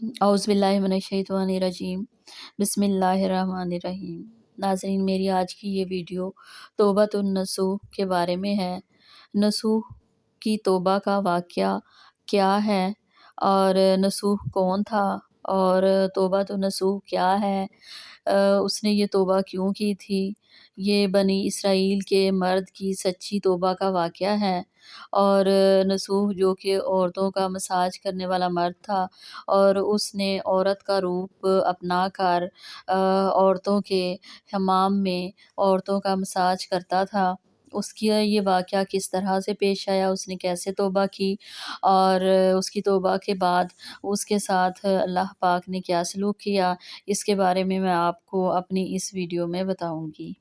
اعوذ باللہ من الشیطان الرجیم بسم اللہ الرحمن الرحیم۔ ناظرین، میری آج کی یہ ویڈیو توبۃ النصوح کے بارے میں ہے۔ نصوح کی توبہ کا واقعہ کیا ہے اور نصوح کون تھا اور توبۃ النصوح کیا ہے، اس نے یہ توبہ کیوں کی تھی۔ یہ بنی اسرائیل کے مرد کی سچی توبہ کا واقعہ ہے۔ اور نصوح جو کہ عورتوں کا مساج کرنے والا مرد تھا اور اس نے عورت کا روپ اپنا کر عورتوں کے حمام میں عورتوں کا مساج کرتا تھا، اس کی یہ واقعہ کس طرح سے پیش آیا، اس نے کیسے توبہ کی اور اس کی توبہ کے بعد اس کے ساتھ اللہ پاک نے کیا سلوک کیا، اس کے بارے میں آپ کو اپنی اس ویڈیو میں بتاؤں گی۔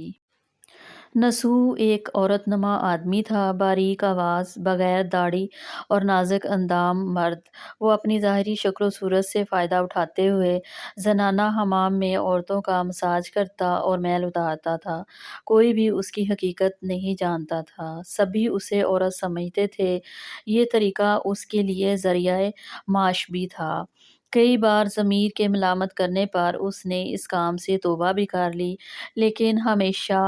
نصوح ایک عورت نما آدمی تھا، باریک آواز، بغیر داڑھی اور نازک اندام مرد۔ وہ اپنی ظاہری شکل و صورت سے فائدہ اٹھاتے ہوئے زنانہ حمام میں عورتوں کا مساج کرتا اور میل اتارتا تھا۔ کوئی بھی اس کی حقیقت نہیں جانتا تھا، سبھی اسے عورت سمجھتے تھے۔ یہ طریقہ اس کے لیے ذریعہ معاش بھی تھا۔ کئی بار ضمیر کے ملامت کرنے پر اس نے اس کام سے توبہ بھی کر لی، لیکن ہمیشہ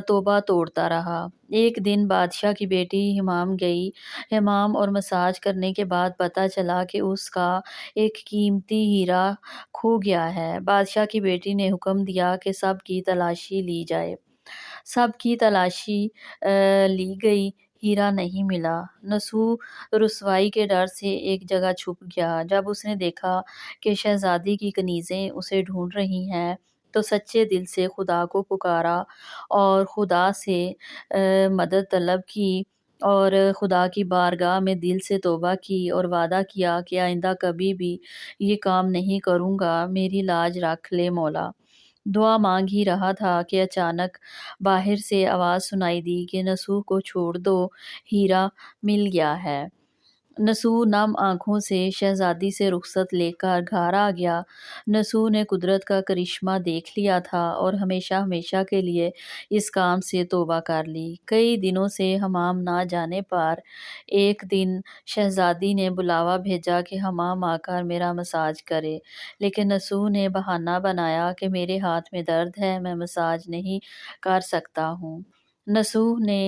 توبہ توڑتا رہا۔ ایک دن بادشاہ کی بیٹی حمام گئی۔ حمام اور مساج کرنے کے بعد پتہ چلا کہ اس کا ایک قیمتی ہیرا کھو گیا ہے۔ بادشاہ کی بیٹی نے حکم دیا کہ سب کی تلاشی لی جائے۔ سب کی تلاشی لی گئی، ہیرا نہیں ملا۔ نصوح رسوائی کے ڈر سے ایک جگہ چھپ گیا۔ جب اس نے دیکھا کہ شہزادی کی کنیزیں اسے ڈھونڈ رہی ہیں تو سچے دل سے خدا کو پکارا اور خدا سے مدد طلب کی اور خدا کی بارگاہ میں دل سے توبہ کی اور وعدہ کیا کہ آئندہ کبھی بھی یہ کام نہیں کروں گا، میری لاج رکھ لے مولا۔ دعا مانگ ہی رہا تھا کہ اچانک باہر سے آواز سنائی دی کہ نصوح کو چھوڑ دو، ہیرا مل گیا ہے۔ نصوح نم آنکھوں سے شہزادی سے رخصت لے کر گھر آ گیا۔ نصوح نے قدرت کا کرشمہ دیکھ لیا تھا اور ہمیشہ ہمیشہ کے لیے اس کام سے توبہ کر لی۔ کئی دنوں سے حمام نہ جانے پر ایک دن شہزادی نے بلاوا بھیجا کہ حمام آ کر میرا مساج کرے، لیکن نصوح نے بہانہ بنایا کہ میرے ہاتھ میں درد ہے، میں مساج نہیں کر سکتا ہوں۔ نصوح نے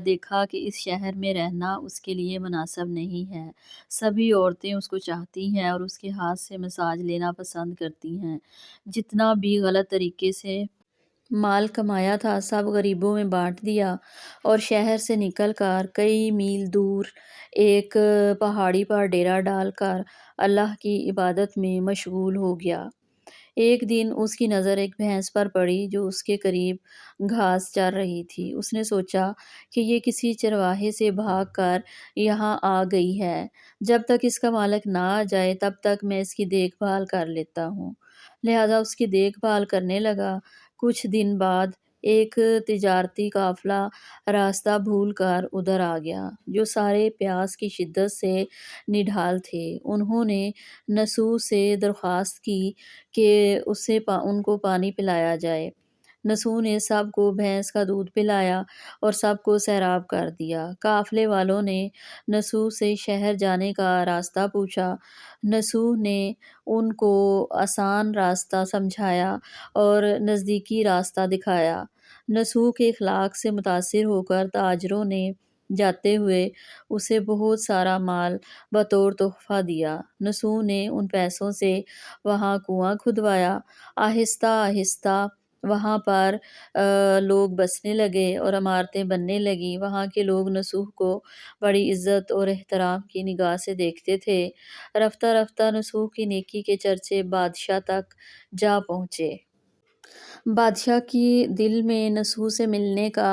دیکھا کہ اس شہر میں رہنا اس کے لیے مناسب نہیں ہے۔ سبھی عورتیں اس کو چاہتی ہیں اور اس کے ہاتھ سے مساج لینا پسند کرتی ہیں۔ جتنا بھی غلط طریقے سے مال کمایا تھا سب غریبوں میں بانٹ دیا اور شہر سے نکل کر کئی میل دور ایک پہاڑی پر ڈیرا ڈال کر اللہ کی عبادت میں مشغول ہو گیا۔ ایک دن اس کی نظر ایک بھینس پر پڑی جو اس کے قریب گھاس چر رہی تھی۔ اس نے سوچا کہ یہ کسی چرواہے سے بھاگ کر یہاں آ گئی ہے، جب تک اس کا مالک نہ آ جائے تب تک میں اس کی دیکھ بھال کر لیتا ہوں۔ لہٰذا اس کی دیکھ بھال کرنے لگا۔ کچھ دن بعد ایک تجارتی قافلہ راستہ بھول کر ادھر آ گیا، جو سارے پیاس کی شدت سے نڈھال تھے۔ انہوں نے نصوح سے درخواست کی کہ ان کو پانی پلایا جائے۔ نصوح نے سب کو بھینس کا دودھ پلایا اور سب کو سیراب کر دیا۔ قافلے والوں نے نصوح سے شہر جانے کا راستہ پوچھا۔ نصوح نے ان کو آسان راستہ سمجھایا اور نزدیکی راستہ دکھایا۔ نصوح کے اخلاق سے متاثر ہو کر تاجروں نے جاتے ہوئے اسے بہت سارا مال بطور تحفہ دیا۔ نصوح نے ان پیسوں سے وہاں کنواں کھدوایا۔ آہستہ آہستہ وہاں پر لوگ بسنے لگے اور عمارتیں بننے لگیں۔ وہاں کے لوگ نصوح کو بڑی عزت اور احترام کی نگاہ سے دیکھتے تھے۔ رفتہ رفتہ نصوح کی نیکی کے چرچے بادشاہ تک جا پہنچے۔ بادشاہ کی دل میں نصوح سے ملنے کا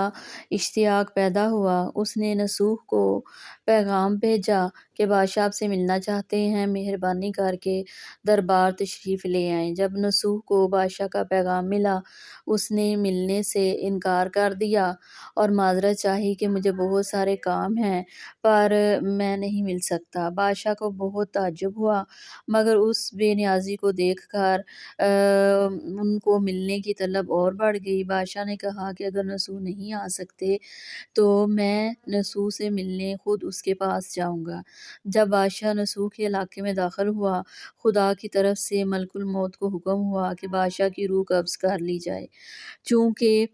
اشتیاق پیدا ہوا۔ اس نے نصوح کو پیغام بھیجا کہ بادشاہ آپ سے ملنا چاہتے ہیں، مہربانی کر کے دربار تشریف لے آئیں۔ جب نصوح کو بادشاہ کا پیغام ملا، اس نے ملنے سے انکار کر دیا اور معذرت چاہی کہ مجھے بہت سارے کام ہیں پر میں نہیں مل سکتا۔ بادشاہ کو بہت تعجب ہوا، مگر اس بے نیازی کو دیکھ کر ان کو ملنے کی طلب اور بڑھ گئی۔ بادشاہ نے کہا کہ اگر نصوح نہیں آ سکتے تو میں نصوح سے ملنے خود اس کے پاس جاؤں گا۔ جب بادشاہ نسو کے علاقے میں داخل ہوا، خدا کی طرف سے ملک الموت کو حکم ہوا کہ بادشاہ کی روح قبض کر لی جائے۔ چونکہ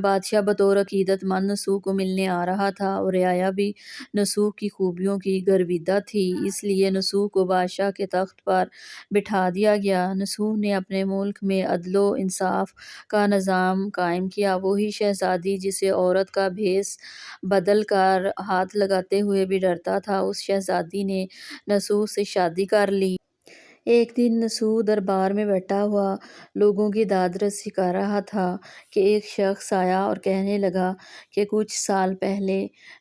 بادشاہ بطور عقیدت مند نسوح کو ملنے آ رہا تھا اور رعایا بھی نسوح کی خوبیوں کی گرویدہ تھی، اس لیے نسوح کو بادشاہ کے تخت پر بٹھا دیا گیا۔ نسوح نے اپنے ملک میں عدل و انصاف کا نظام قائم کیا۔ وہی شہزادی جسے عورت کا بھیس بدل کر ہاتھ لگاتے ہوئے بھی ڈرتا تھا، اس شہزادی نے نسوح سے شادی کر لی۔ ایک دن نسوح دربار میں بیٹھا ہوا لوگوں کی داد رسی کر رہا تھا کہ ایک شخص آیا اور کہنے لگا کہ کچھ سال پہلے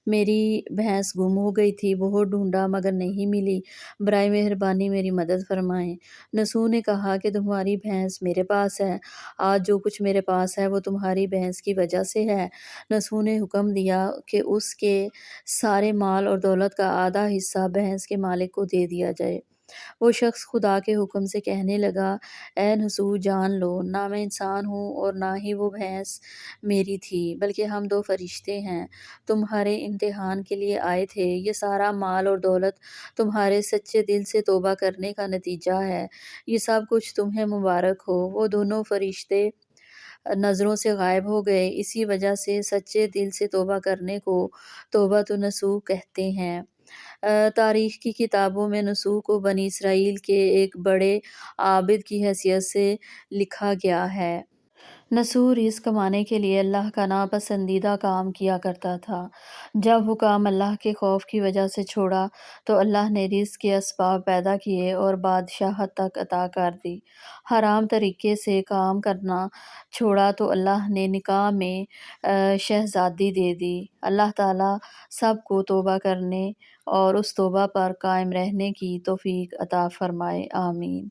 میری بھینس گم ہو گئی تھی، بہت ڈھونڈا مگر نہیں ملی، برائے مہربانی میری مدد فرمائیں۔ نسوح نے کہا کہ تمہاری بھینس میرے پاس ہے، آج جو کچھ میرے پاس ہے وہ تمہاری بھینس کی وجہ سے ہے۔ نسوح نے حکم دیا کہ اس کے سارے مال اور دولت کا آدھا حصہ بھینس کے مالک کو دے دیا جائے۔ وہ شخص خدا کے حکم سے کہنے لگا، اے نسوح، جان لو، نہ میں انسان ہوں اور نہ ہی وہ بھینس میری تھی، بلکہ ہم دو فرشتے ہیں، تمہارے امتحان کے لیے آئے تھے۔ یہ سارا مال اور دولت تمہارے سچے دل سے توبہ کرنے کا نتیجہ ہے، یہ سب کچھ تمہیں مبارک ہو۔ وہ دونوں فرشتے نظروں سے غائب ہو گئے۔ اسی وجہ سے سچے دل سے توبہ کرنے کو توبۃ النصوح کہتے ہیں۔ تاریخ کی کتابوں میں نسوح کو بنی اسرائیل کے ایک بڑے عابد کی حیثیت سے لکھا گیا ہے۔ نسوح رزق کمانے کے لیے اللہ کا ناپسندیدہ کام کیا کرتا تھا۔ جب وہ کام اللہ کے خوف کی وجہ سے چھوڑا تو اللہ نے رزق کے اسباب پیدا کیے اور بادشاہت تک عطا کر دی۔ حرام طریقے سے کام کرنا چھوڑا تو اللہ نے نکاح میں شہزادی دے دی۔ اللہ تعالیٰ سب کو توبہ کرنے اور اس توبہ پر قائم رہنے کی توفیق عطا فرمائے، آمین۔